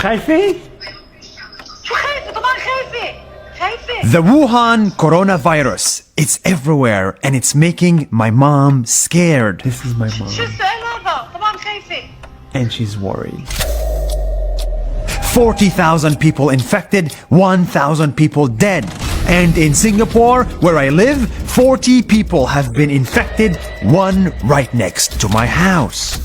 خايفة؟ The Wuhan coronavirus. It's everywhere and it's making my mom scared. This is my mom. And she's worried. 40,000 people infected, 1,000 people dead. And in Singapore, where I live, 40 people have been infected, one right next to my house.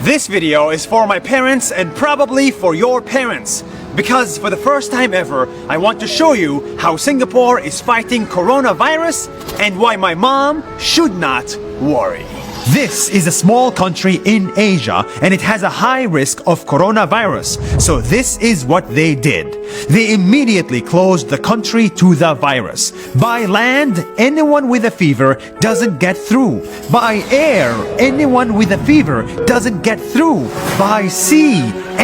This video is for my parents and probably for your parents. Because for the first time ever, I want to show you how Singapore is fighting coronavirus and why my mom should not worry. This is a small country in Asia and it has a high risk of coronavirus. So this is what they did. They immediately closed the country to the virus. By land, anyone with a fever doesn't get through. By air, anyone with a fever doesn't get through. By sea,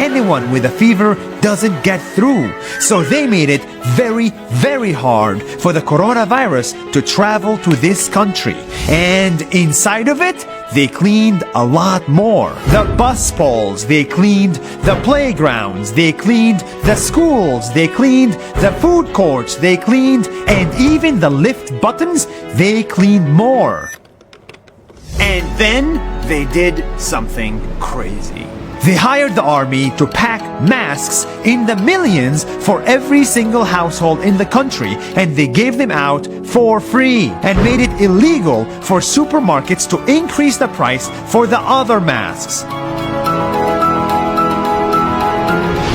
anyone with a fever doesn't get through. So they made it very, very hard for the coronavirus to travel to this country. And inside of it, they cleaned a lot more. The bus poles, they cleaned the playgrounds, they cleaned the schools, they cleaned the food courts, they cleaned, and even the lift buttons, they cleaned more. And then they did something crazy. They hired the army to pack masks in the millions for every single household in the country, and they gave them out for free and made it illegal for supermarkets to increase the price for the other masks.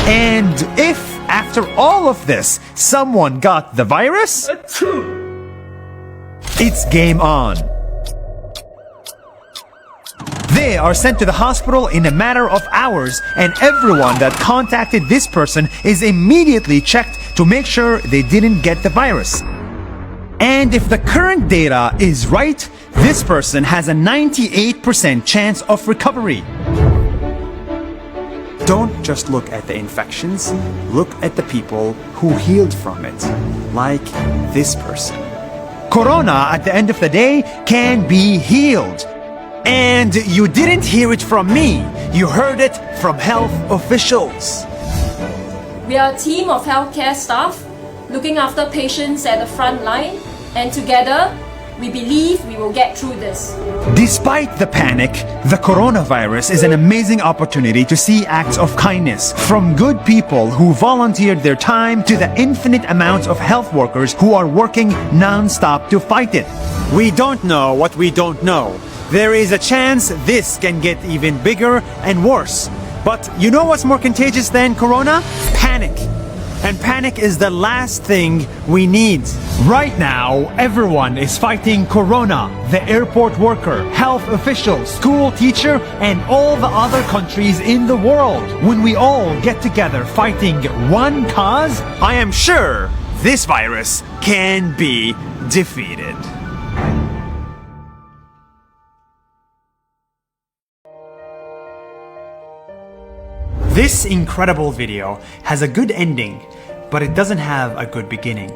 And if, after all of this, someone got the virus, it's game on. They are sent to the hospital in a matter of hours, and everyone that contacted this person is immediately checked to make sure they didn't get the virus. And if the current data is right, this person has a 98% chance of recovery. Don't just look at the infections, look at the people who healed from it, like this person. Corona, at the end of the day, can be healed. And you didn't hear it from me, you heard it from health officials. We are a team of healthcare staff looking after patients at the front line, and together we believe we will get through this. Despite the panic, the coronavirus is an amazing opportunity to see acts of kindness from good people who volunteered their time to the infinite amounts of health workers who are working non-stop to fight it. We don't know what we don't know. There is a chance this can get even bigger and worse. But you know what's more contagious than corona? Panic. And panic is the last thing we need. Right now, everyone is fighting corona. The airport worker, health official, school teacher, and all the other countries in the world. When we all get together fighting one cause, I am sure this virus can be defeated. This incredible video has a good ending, but it doesn't have a good beginning.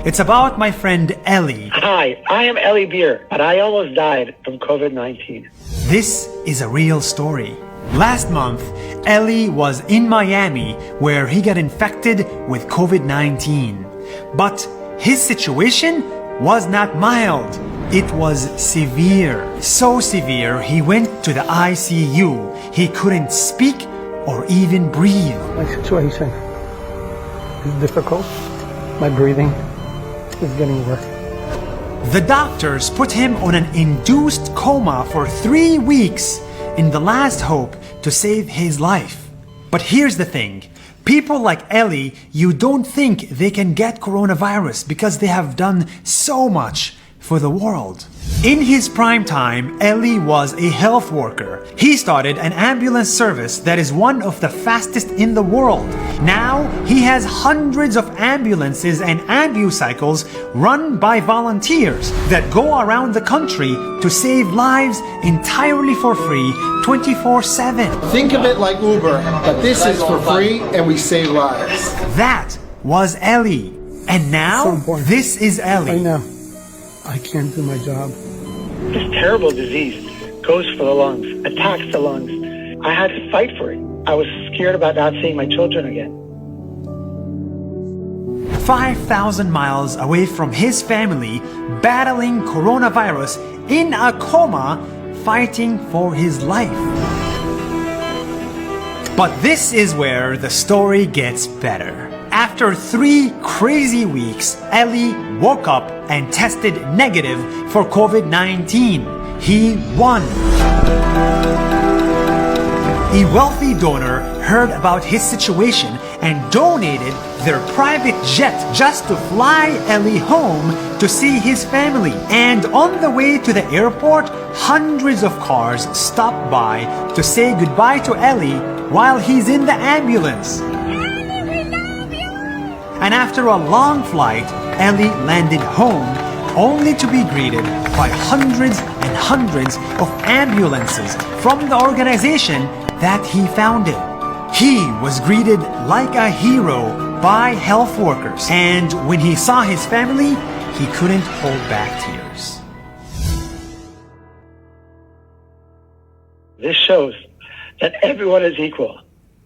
It's about my friend Ellie. Hi, I am Ellie Beer, and I almost died from COVID-19. This is a real story. Last month, Ellie was in Miami where he got infected with COVID-19. But his situation was not mild. It was severe. So severe, he went to the ICU. He couldn't speak or even breathe. My situation is difficult. My breathing is getting worse. The doctors put him on an induced coma for 3 weeks in the last hope to save his life. But here's the thing. People like Ellie, you don't think they can get coronavirus because they have done so much for the world. In his prime time, Ellie was a health worker. He started an ambulance service that is one of the fastest in the world. Now, he has hundreds of ambulances and ambucycles run by volunteers that go around the country to save lives entirely for free, 24/7. Think of it like Uber, but this is for free and we save lives. That was Ellie. And now, So important. this is Ellie. I know. I can't do my job. This terrible disease goes for the lungs, attacks the lungs, I had to fight for it. I was scared about not seeing my children again. 5,000 miles away from his family, battling coronavirus in a coma, fighting for his life. But this is where the story gets better. After 3 crazy weeks, Ellie woke up and tested negative for COVID-19. He won. A wealthy donor heard about his situation and donated their private jet just to fly Ellie home to see his family. And on the way to the airport, hundreds of cars stopped by to say goodbye to Ellie while he's in the ambulance. Ellie, we love you! And after a long flight, Ellie landed home only to be greeted by hundreds and hundreds of ambulances from the organization that he founded. He was greeted like a hero by health workers, and when he saw his family, he couldn't hold back tears. This shows that everyone is equal.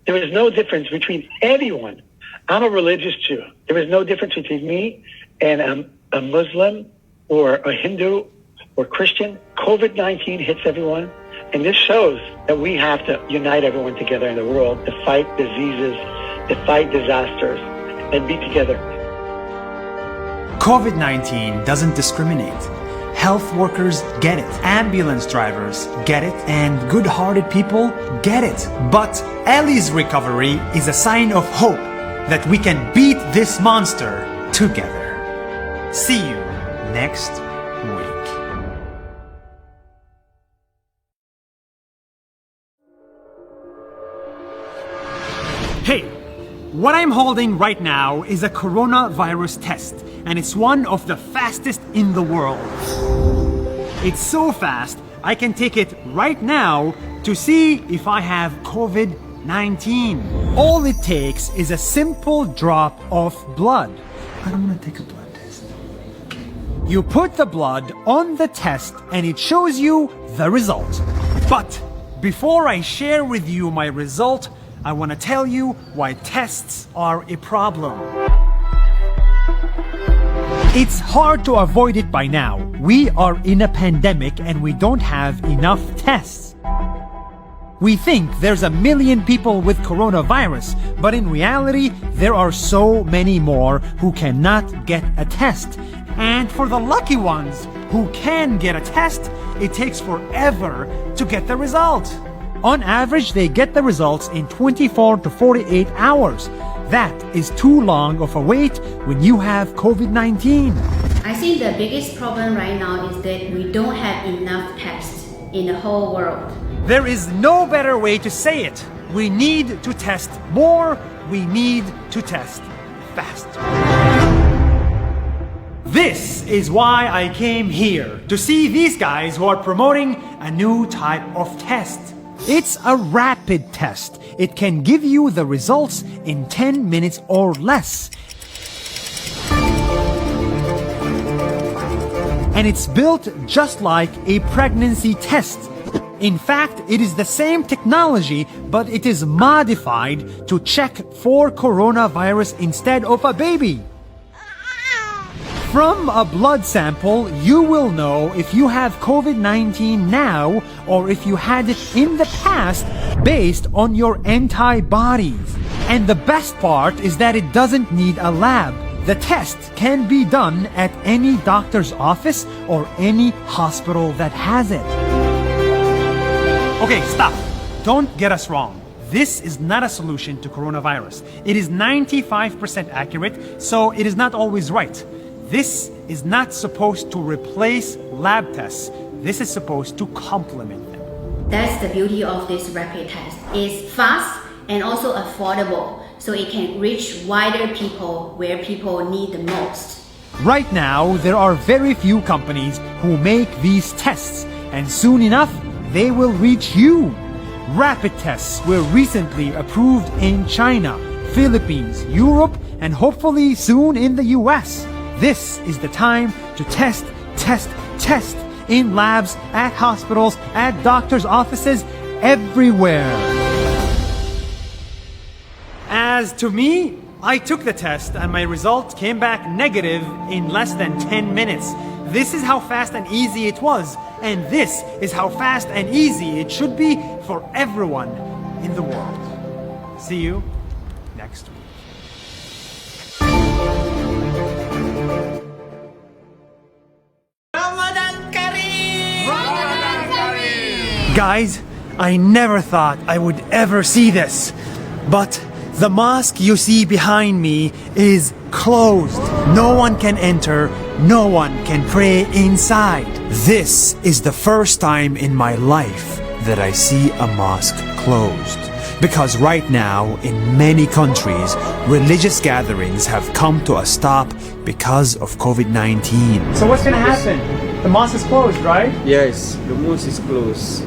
There is no difference between anyone. I'm a religious Jew. There is no difference between me and a Muslim or a Hindu or Christian. COVID-19 hits everyone. And this shows that we have to unite everyone together in the world to fight diseases, to fight disasters, and be together. COVID-19 doesn't discriminate. Health workers get it, ambulance drivers get it, and good-hearted people get it. But Ellie's recovery is a sign of hope that we can beat this monster together. See you next week. Hey, what I'm holding right now is a coronavirus test, and it's one of the fastest in the world. It's so fast, I can take it right now to see if I have COVID-19. All it takes is a simple drop of blood. I don't want to take a blood test. You put the blood on the test and it shows you the result. But before I share with you my result, I want to tell you why tests are a problem. It's hard to avoid it by now. We are in a pandemic and we don't have enough tests. We think there's 1 million people with coronavirus, but in reality, there are so many more who cannot get a test. And for the lucky ones who can get a test, it takes forever to get the result. On average, they get the results in 24 to 48 hours. That is too long of a wait when you have COVID-19. I think the biggest problem right now is that we don't have enough tests in the whole world. There is no better way to say it. We need to test more. We need to test faster. This is why I came here, to see these guys who are promoting a new type of test. It's a rapid test. It can give you the results in 10 minutes or less. And it's built just like a pregnancy test. In fact, it is the same technology, but it is modified to check for coronavirus instead of a baby. From a blood sample, you will know if you have COVID-19 now or if you had it in the past based on your antibodies. And the best part is that it doesn't need a lab. The test can be done at any doctor's office or any hospital that has it. Okay, stop. Don't get us wrong. This is not a solution to coronavirus. It is 95% accurate, so it is not always right. This is not supposed to replace lab tests. This is supposed to complement them. That's the beauty of this rapid test. It's fast and also affordable, so it can reach wider people where people need the most. Right now, there are very few companies who make these tests, and soon enough, they will reach you. Rapid tests were recently approved in China, Philippines, Europe, and hopefully soon in the US. This is the time to test in labs, at hospitals, at doctors' offices, everywhere. As to me, I took the test and my result came back negative in less than 10 minutes. This is how fast and easy it was, and this is how fast and easy it should be for everyone in the world. See you next week. Guys, I never thought I would ever see this, but the mosque you see behind me is closed. No one can enter, no one can pray inside. This is the first time in my life that I see a mosque closed. Because right now, in many countries, religious gatherings have come to a stop because of COVID-19. So what's gonna happen? The mosque is closed, right? Yes, the mosque is closed.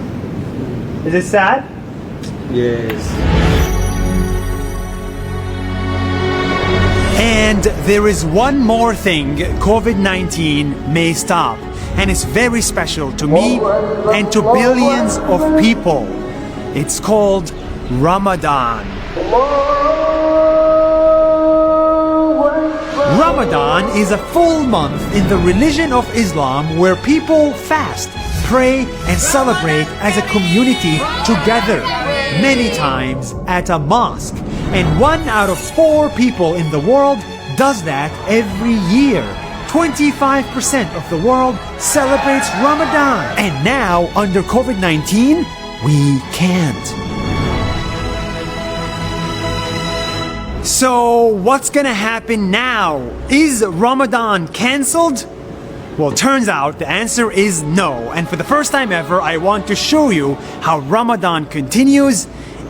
Is it sad? Yes. And there is one more thing COVID-19 may stop, and it's very special to me and to billions of people. It's called Ramadan. Ramadan is a full month in the religion of Islam where people fast, pray, and celebrate as a community together, many times at a mosque. And 1 out of 4 people in the world does that every year. 25% of the world celebrates Ramadan. And now, under COVID-19, we can't. So, what's gonna happen now? Is Ramadan cancelled? Well, turns out the answer is no. And for the first time ever, I want to show you how Ramadan continues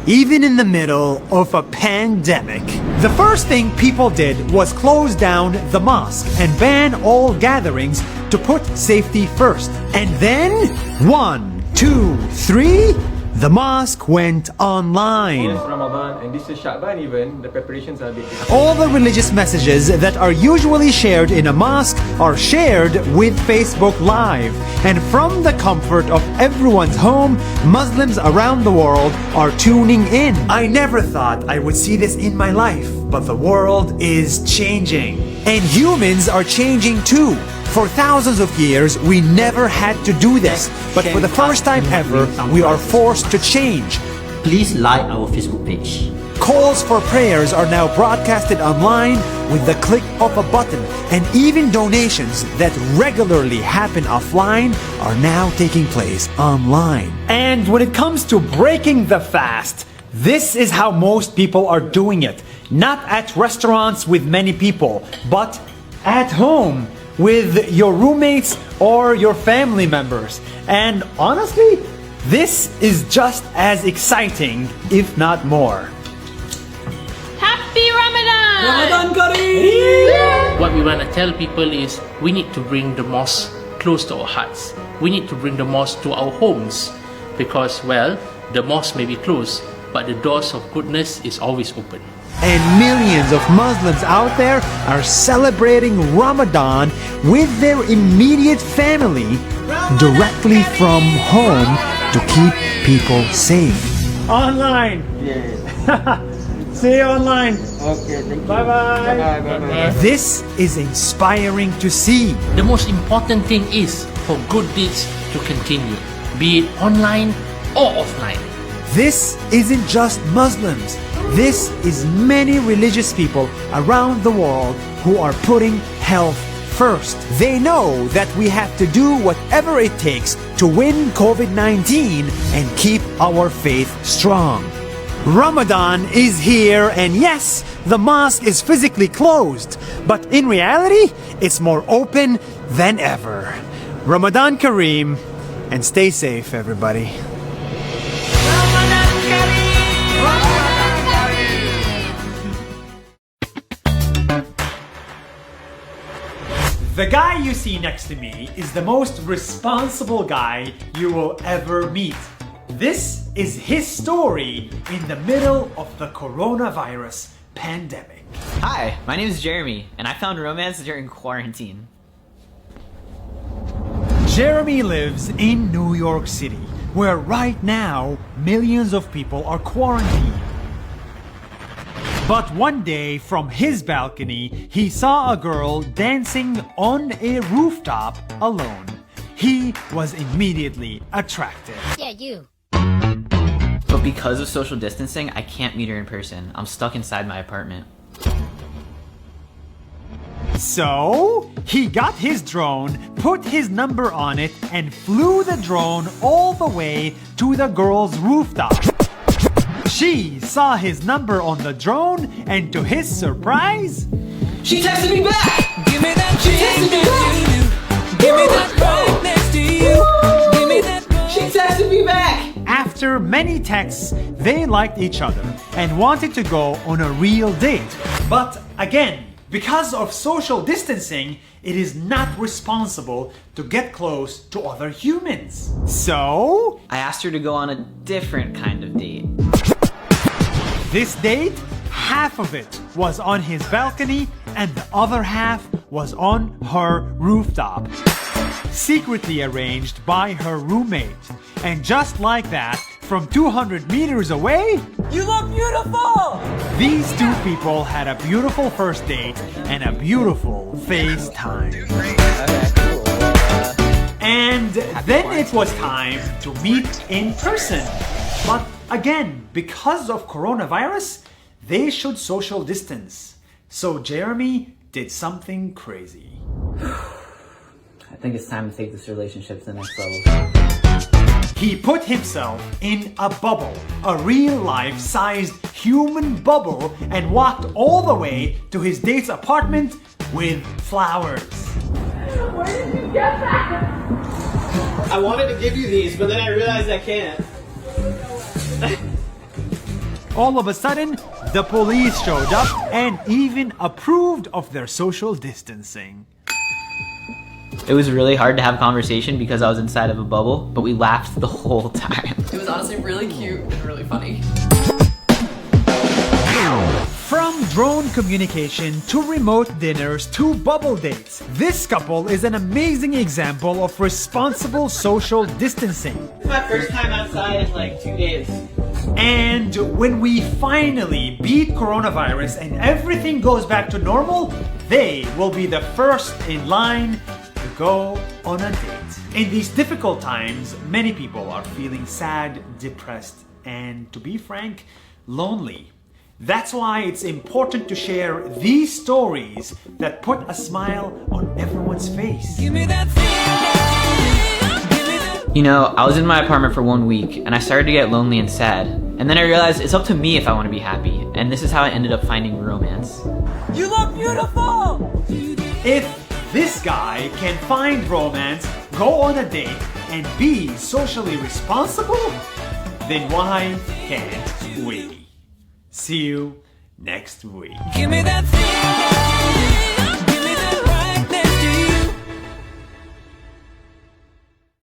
even in the middle of a pandemic. The first thing people did was close down the mosque and ban all gatherings to put safety first. And then, 1, 2, 3, the mosque went online. It's Ramadan and this is Sha'ban even, the preparations are big. All the religious messages that are usually shared in a mosque are shared with Facebook Live. And from the comfort of everyone's home, Muslims around the world are tuning in. I never thought I would see this in my life, but the world is changing. And humans are changing too. For thousands of years, we never had to do this. But for the first time ever, we are forced to change. Please like our Facebook page. Calls for prayers are now broadcasted online with the click of a button, and even donations that regularly happen offline are now taking place online. And when it comes to breaking the fast, this is how most people are doing it. Not at restaurants with many people, but at home with your roommates or your family members. And honestly, this is just as exciting, if not more. Happy Ramadan! Ramadan Kareem! What we want to tell people is we need to bring the mosque close to our hearts. We need to bring the mosque to our homes because, well, the mosque may be closed, but the doors of goodness is always open. And millions of Muslims out there are celebrating Ramadan with their immediate family directly from home to keep people safe. Online! Yes. See you online. Okay, thank you. Bye-bye. Bye-bye. This is inspiring to see. The most important thing is for good deeds to continue, be it online or offline. This isn't just Muslims. This is many religious people around the world who are putting health first. They know that we have to do whatever it takes to win COVID-19 and keep our faith strong. Ramadan is here, and yes, the mosque is physically closed, but in reality, it's more open than ever. Ramadan Kareem, and stay safe, everybody. The guy you see next to me is the most responsible guy you will ever meet. This is his story in the middle of the coronavirus pandemic. Hi, my name is Jeremy, and I found romance during quarantine. Jeremy lives in New York City, where right now millions of people are quarantined. But one day, from his balcony, he saw a girl dancing on a rooftop alone. He was immediately attracted. Yeah, you. But because of social distancing, I can't meet her in person. I'm stuck inside my apartment. So, he got his drone, put his number on it, and flew the drone all the way to the girl's rooftop. She saw his number on the drone, and to his surprise, she texted me back! Give me that chick next to you. Give me that right next to you. Give me that boy. She texted me back! After many texts, they liked each other and wanted to go on a real date. But again, because of social distancing, it is not responsible to get close to other humans. So, I asked her to go on a different kind of date. This date, half of it was on his balcony and the other half was on her rooftop. Secretly arranged by her roommate. And just like that, from 200 meters away, You look beautiful! these two people had a beautiful first date and a beautiful FaceTime. And then it was time to meet in person. But again, because of coronavirus, they should social distance. So Jeremy did something crazy. I think it's time to take this relationship to the next level. He put himself in a bubble, a real-life sized human bubble, and walked all the way to his date's apartment with flowers. Where did you get that? I wanted to give you these, but then I realized I can't. All of a sudden, the police showed up and even approved of their social distancing. It was really hard to have a conversation because I was inside of a bubble, but we laughed the whole time. It was honestly really cute and really funny. From drone communication to remote dinners to bubble dates, this couple is an amazing example of responsible social distancing. It's my first time outside in like 2 days. And when we finally beat coronavirus and everything goes back to normal, they will be the first in line to go on a date. In these difficult times, many people are feeling sad, depressed, and to be frank, lonely. That's why it's important to share these stories that put a smile on everyone's face. Give me that You know, I was in my apartment for 1 week and I started to get lonely and sad. And then I realized it's up to me if I want to be happy. And this is how I ended up finding romance. You look beautiful! If this guy can find romance, go on a date, and be socially responsible, then why can't we? See you next week. Give me that